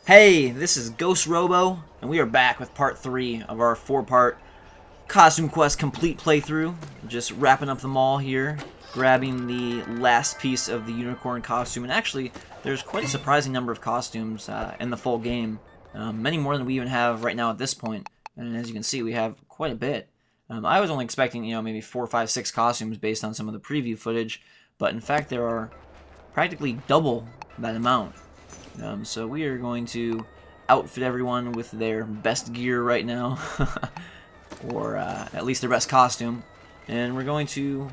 Hey, this is Ghost Robo, and we are back with part 3 of our 4-part Costume Quest complete playthrough. Just wrapping up the mall here, grabbing the last piece of the unicorn costume, and actually, there's quite a surprising number of costumes in the full game. Many more than we even have right now at this point, and as you can see, we have quite a bit. I was only expecting, maybe 4, 5, 6 costumes based on some of the preview footage, but in fact, there are practically double that amount. So we are going to outfit everyone with their best gear right now, or at least their best costume, and we're going to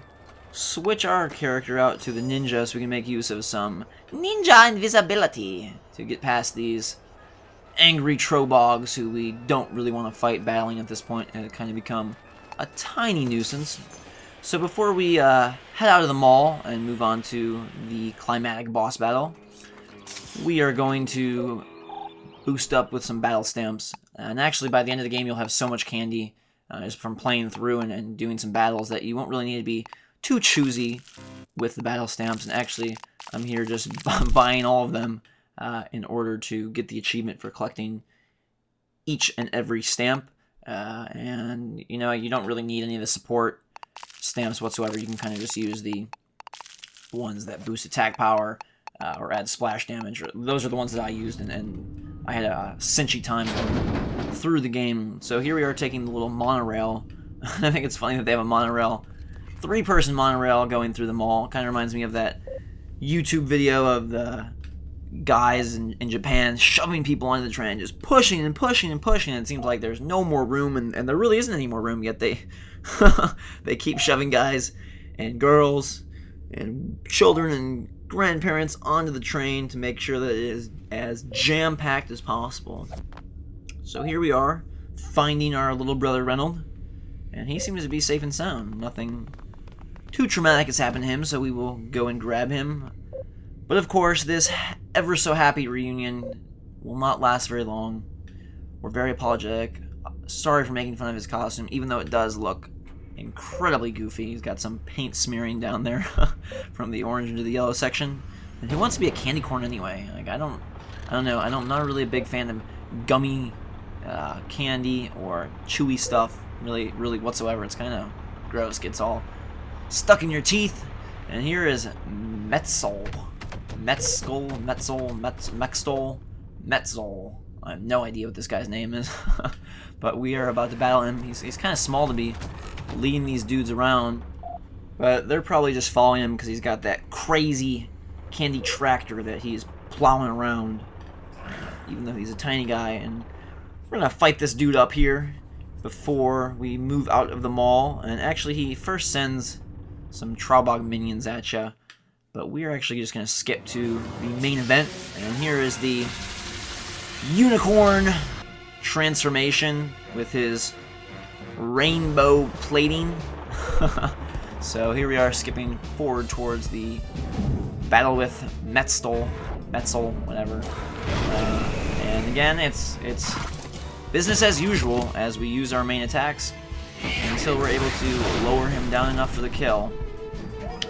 switch our character out to the ninja so we can make use of some ninja invisibility to get past these angry trobogs who we don't really want to fight battling at this point, and kind of become a tiny nuisance. So before we head out of the mall and move on to the climatic boss battle, we are going to boost up with some battle stamps, and actually by the end of the game you'll have so much candy just from playing through and doing some battles that you won't really need to be too choosy with the battle stamps. And actually I'm here just buying all of them in order to get the achievement for collecting each and every stamp, and you don't really need any of the support stamps whatsoever. You can kind of just use the ones that boost attack power or add splash damage. Those are the ones that I used, and I had a cinchy time through the game. So here we are taking the little monorail. I think it's funny that they have a monorail, 3-person monorail going through the mall. Kind of reminds me of that YouTube video of the guys in Japan shoving people onto the train, just pushing and pushing and pushing, and it seems like there's no more room, and there really isn't any more room, yet they they keep shoving guys and girls and children and grandparents onto the train to make sure that it is as jam-packed as possible. So here we are, finding our little brother Reynold, and he seems to be safe and sound. Nothing too traumatic has happened to him, so we will go and grab him. But of course, this ever so happy reunion will not last very long. We're very apologetic. Sorry for making fun of his costume, even though it does look incredibly goofy. He's got some paint smearing down there from the orange into the yellow section. And who wants to be a candy corn anyway? Like, I don't know. I'm not really a big fan of gummy candy or chewy stuff, really whatsoever. It's kind of gross. Gets all stuck in your teeth. And here is Mextol. I have no idea what this guy's name is, but we are about to battle him. He's kind of small to be leading these dudes around, but they're probably just following him because he's got that crazy candy tractor that he's plowing around, even though he's a tiny guy. And we're gonna fight this dude up here before we move out of the mall. And actually, he first sends some Trobog minions at you, but we are actually just gonna skip to the main event. And here is the unicorn transformation with his rainbow plating. So here we are, skipping forward towards the battle with Mextol, whatever. And again, it's business as usual as we use our main attacks until we're able to lower him down enough for the kill.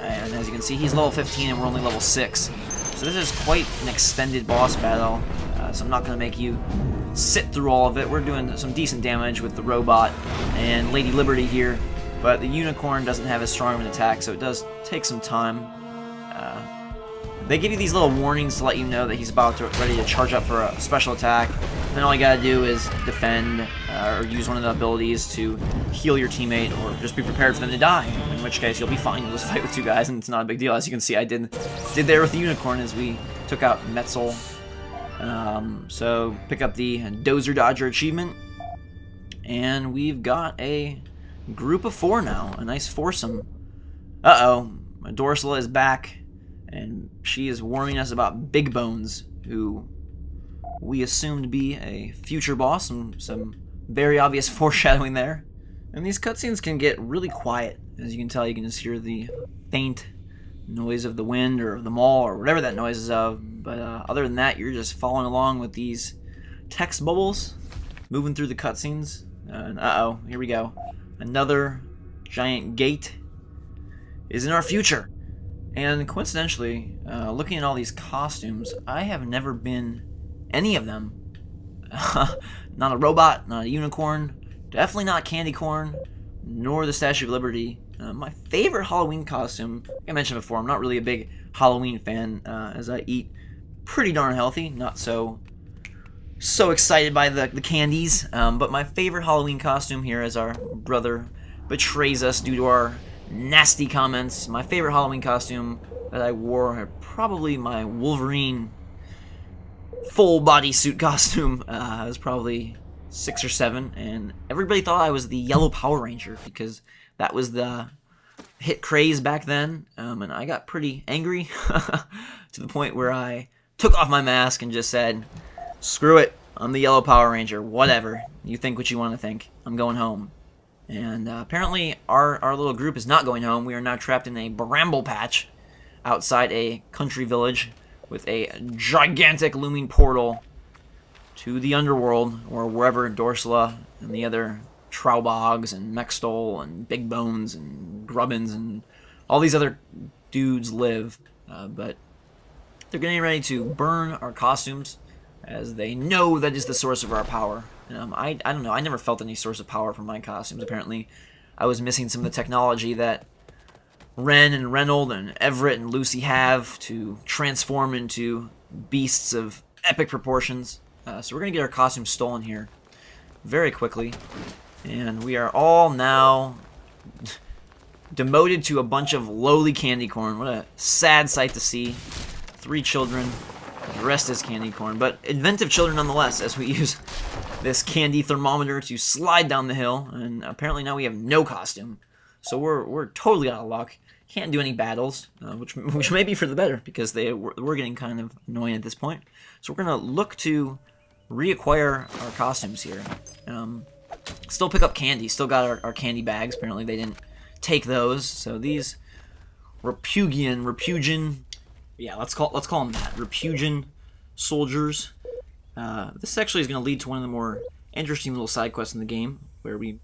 And as you can see, he's level 15 and we're only level 6. So this is quite an extended boss battle. So I'm not going to make you sit through all of it. We're doing some decent damage with the robot and Lady Liberty here, but the unicorn doesn't have as strong of an attack, so it does take some time. They give you these little warnings to let you know that he's ready to charge up for a special attack. And then all you gotta do is defend or use one of the abilities to heal your teammate, or just be prepared for them to die, in which case you'll be fine. You'll just fight with 2 guys and it's not a big deal. As you can see, I did there with the unicorn as we took out Mextol. So pick up the Dozer Dodger achievement, and we've got a group of 4 now, a nice foursome. Uh-oh, Dorsala is back, and she is warning us about Big Bones, who we assume to be a future boss. Some very obvious foreshadowing there. And these cutscenes can get really quiet. As you can tell, you can just hear the faint noise of the wind or of the mall or whatever that noise is of. But other than that, you're just following along with these text bubbles, moving through the cutscenes. And uh-oh, here we go. Another giant gate is in our future. And coincidentally, looking at all these costumes, I have never been any of them. Not a robot, not a unicorn, definitely not candy corn, nor the Statue of Liberty. My favorite Halloween costume, like I mentioned before, I'm not really a big Halloween fan, as I eat pretty darn healthy, not so excited by the candies, but my favorite Halloween costume here, as our brother betrays us due to our nasty comments, my favorite Halloween costume that I wore, probably my Wolverine full bodysuit costume. I was probably 6 or 7, and everybody thought I was the Yellow Power Ranger because that was the hit craze back then, and I got pretty angry to the point where I took off my mask and just said, screw it, I'm the Yellow Power Ranger, whatever, you think what you want to think, I'm going home. And apparently our little group is not going home. We are now trapped in a bramble patch outside a country village with a gigantic looming portal to the underworld, or wherever Dorsala and the other Trowbogs and Mextol and Big Bones and Grubbins and all these other dudes live. But they're getting ready to burn our costumes, as they know that is the source of our power. I don't know, I never felt any source of power from my costumes. Apparently I was missing some of the technology that Ren and Reynold and Everett and Lucy have to transform into beasts of epic proportions. So we're going to get our costumes stolen here very quickly. And we are all now demoted to a bunch of lowly candy corn. What a sad sight to see. 3 children, the rest is candy corn. But inventive children nonetheless, as we use this candy thermometer to slide down the hill. And apparently now we have no costume. So we're totally out of luck. Can't do any battles, which may be for the better, because we're getting kind of annoying at this point. So we're going to look to reacquire our costumes here. Still pick up candy. Still got our candy bags. Apparently they didn't take those. So these Repugian, yeah, let's call them that. Repugian soldiers. This actually is going to lead to one of the more interesting little side quests in the game, where we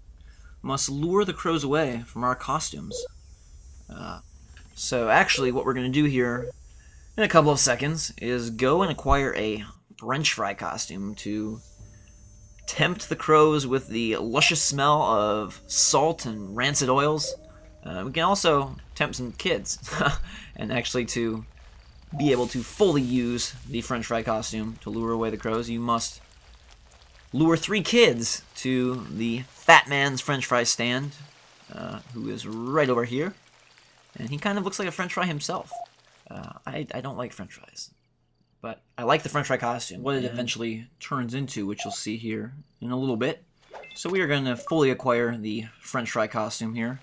must lure the crows away from our costumes. So actually what we're going to do here in a couple of seconds is go and acquire a French fry costume to tempt the crows with the luscious smell of salt and rancid oils. We can also tempt some kids, and actually to be able to fully use the French fry costume to lure away the crows, you must lure 3 kids to the Fat Man's French fry stand, who is right over here. And he kind of looks like a French fry himself. I don't like French fries, but I like the French fry costume, what it eventually turns into, which you'll see here in a little bit. So we are going to fully acquire the French fry costume here,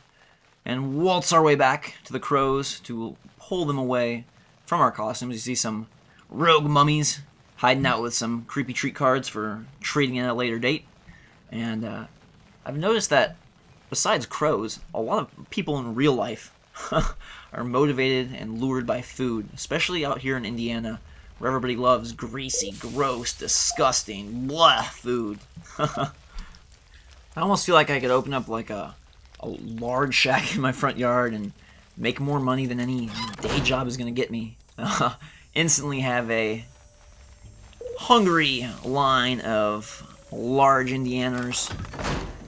and waltz our way back to the crows to pull them away from our costumes. You see some rogue mummies hiding out with some creepy treat cards for trading at a later date. And I've noticed that besides crows, a lot of people in real life are motivated and lured by food, especially out here in Indiana, where everybody loves greasy, gross, disgusting, blah food. I almost feel like I could open up like a large shack in my front yard and make more money than any day job is going to get me. Instantly have a hungry line of large Indianers.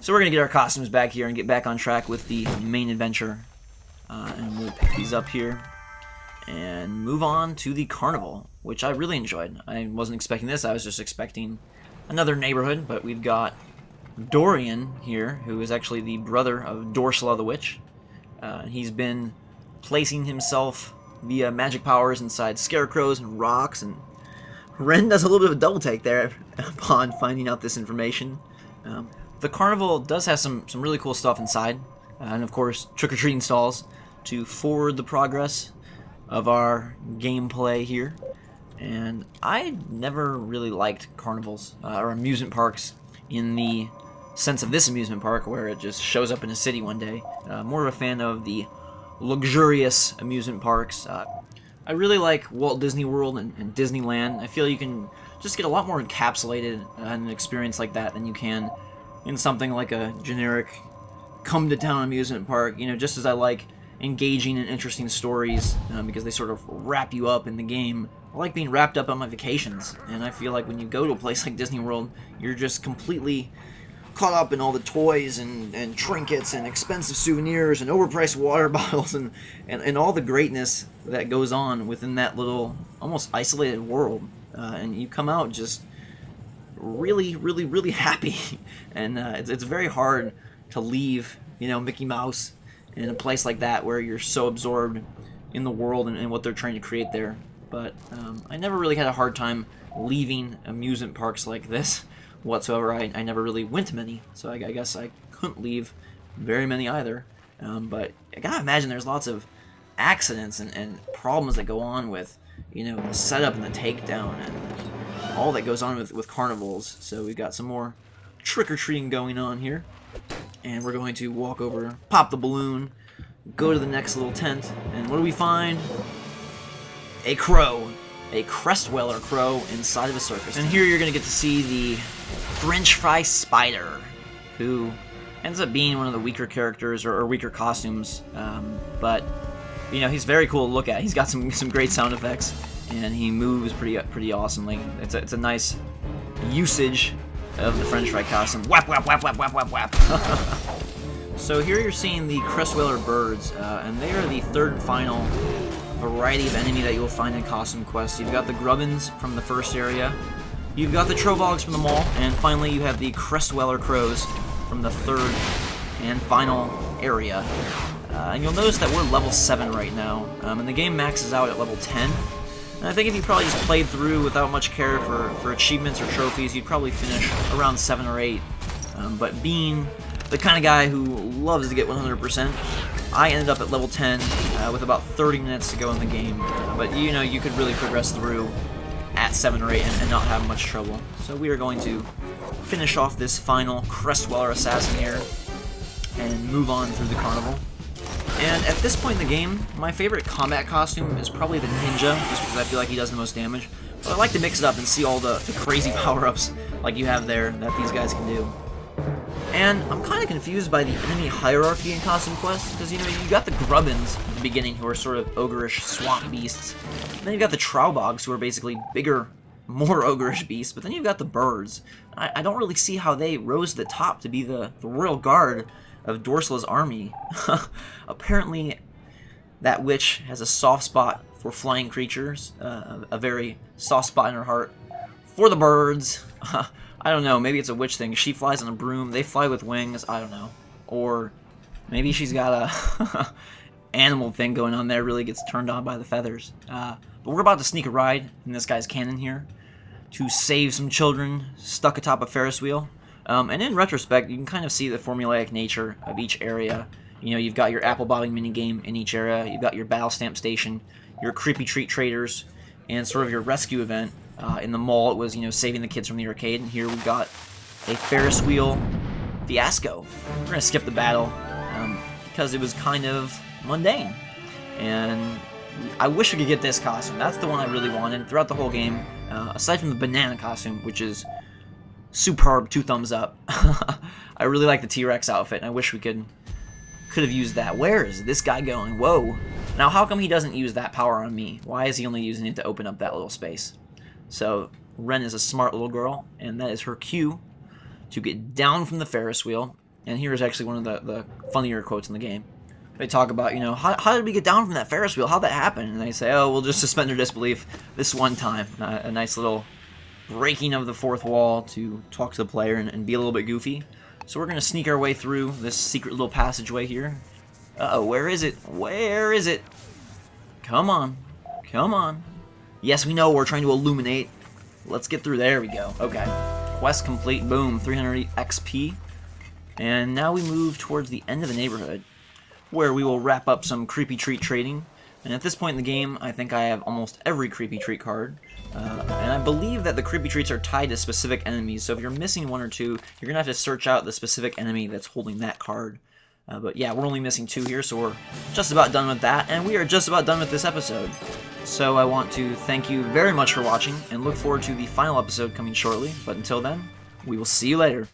So we're going to get our costumes back here and get back on track with the main adventure. And we'll pick these up here and move on to the carnival, which I really enjoyed. I wasn't expecting this. I was just expecting another neighborhood, but we've got Dorian here, who is actually the brother of Dorsala the Witch. He's been placing himself via magic powers inside scarecrows and rocks, and Ren does a little bit of a double take there upon finding out this information. The carnival does have some really cool stuff inside, and of course trick-or-treating stalls to forward the progress of our gameplay here. And I never really liked carnivals or amusement parks in the sense of this amusement park, where it just shows up in a city one day. More of a fan of the luxurious amusement parks. I really like Walt Disney World and Disneyland. I feel you can just get a lot more encapsulated in an experience like that than you can in something like a generic come-to-town amusement park. You know, just as I like engaging and interesting stories because they sort of wrap you up in the game. I like being wrapped up on my vacations, and I feel like when you go to a place like Disney World, you're just completely caught up in all the toys and trinkets and expensive souvenirs and overpriced water bottles and all the greatness that goes on within that little, almost isolated world. And you come out just really, really, really happy. And it's very hard to leave, you know, Mickey Mouse in a place like that where you're so absorbed in the world and what they're trying to create there. But I never really had a hard time leaving amusement parks like this whatsoever. I never really went to many, so I guess I couldn't leave very many either. But I gotta imagine there's lots of accidents and problems that go on with, you know, the setup and the takedown and all that goes on with carnivals. So we've got some more trick-or-treating going on here. And we're going to walk over, pop the balloon, go to the next little tent, and what do we find? A crow. A Crestweller crow inside of a circus. And here you're going to get to see the French Fry Spider, who ends up being one of the weaker characters or weaker costumes, but you know, he's very cool to look at. He's got some great sound effects, and he moves pretty awesomely. It's a nice usage of the French fry costume. Whap whap whap whap whap whap whap. So here you're seeing the Crestweller birds, and they are the third and final variety of enemy that you'll find in Costume Quest. You've got the Grubbins from the first area, you've got the Trovogs from the mall, and finally you have the Crestweller crows from the third and final area. And you'll notice that we're level 7 right now, and the game maxes out at level 10. And I think if you probably just played through without much care for achievements or trophies, you'd probably finish around 7 or 8. But being the kind of guy who loves to get 100%, I ended up at level 10 with about 30 minutes to go in the game. But you know, you could really progress through at 7 or 8 and not have much trouble. So we are going to finish off this final Crestweller assassin here and move on through the carnival. And at this point in the game, my favorite combat costume is probably the Ninja, just because I feel like he does the most damage. But I like to mix it up and see all the crazy power-ups like you have there that these guys can do. And I'm kind of confused by the enemy hierarchy in Costume Quest, because, you know, you got the Grubbins at the beginning, who are sort of ogreish swamp beasts. And then you've got the Traubogs, who are basically bigger, more ogreish beasts. But then you've got the birds. I don't really see how they rose to the top to be the royal guard of Dorsala's army. Apparently, that witch has a soft spot for flying creatures, a very soft spot in her heart for the birds. I don't know, maybe it's a witch thing. She flies on a broom, they fly with wings, I don't know. Or maybe she's got a animal thing going on there, really gets turned on by the feathers. But we're about to sneak a ride in this guy's cannon here to save some children stuck atop a Ferris wheel. And in retrospect, you can kind of see the formulaic nature of each area. You know, you've got your apple bobbing minigame in each area, you've got your battle stamp station, your creepy treat traders, and sort of your rescue event. In the mall, it was, you know, saving the kids from the arcade, and here we've got a Ferris wheel fiasco. We're going to skip the battle because it was kind of mundane. And I wish we could get this costume. That's the one I really wanted throughout the whole game, aside from the banana costume, which is superb, 2 thumbs up. I really like the T-Rex outfit, and I wish we could have used that. Where is this guy going? Whoa. Now, how come he doesn't use that power on me? Why is he only using it to open up that little space? So, Ren is a smart little girl, and that is her cue to get down from the Ferris wheel. And here is actually one of the funnier quotes in the game. They talk about, you know, how did we get down from that Ferris wheel? How'd that happen? And they say, oh, we'll just suspend our disbelief this one time. A nice little breaking of the fourth wall to talk to the player and be a little bit goofy. So we're going to sneak our way through this secret little passageway here. Uh-oh, where is it? Where is it? Come on. Come on. Yes, we know we're trying to illuminate. Let's get through. There we go. Okay. Quest complete. Boom. 300 XP. And now we move towards the end of the neighborhood, where we will wrap up some creepy treat trading. And at this point in the game, I think I have almost every creepy treat card. And I believe that the creepy treats are tied to specific enemies, so if you're missing 1 or 2, you're going to have to search out the specific enemy that's holding that card. But yeah, we're only missing 2 here, so we're just about done with that, and we are just about done with this episode. So I want to thank you very much for watching, and look forward to the final episode coming shortly. But until then, we will see you later.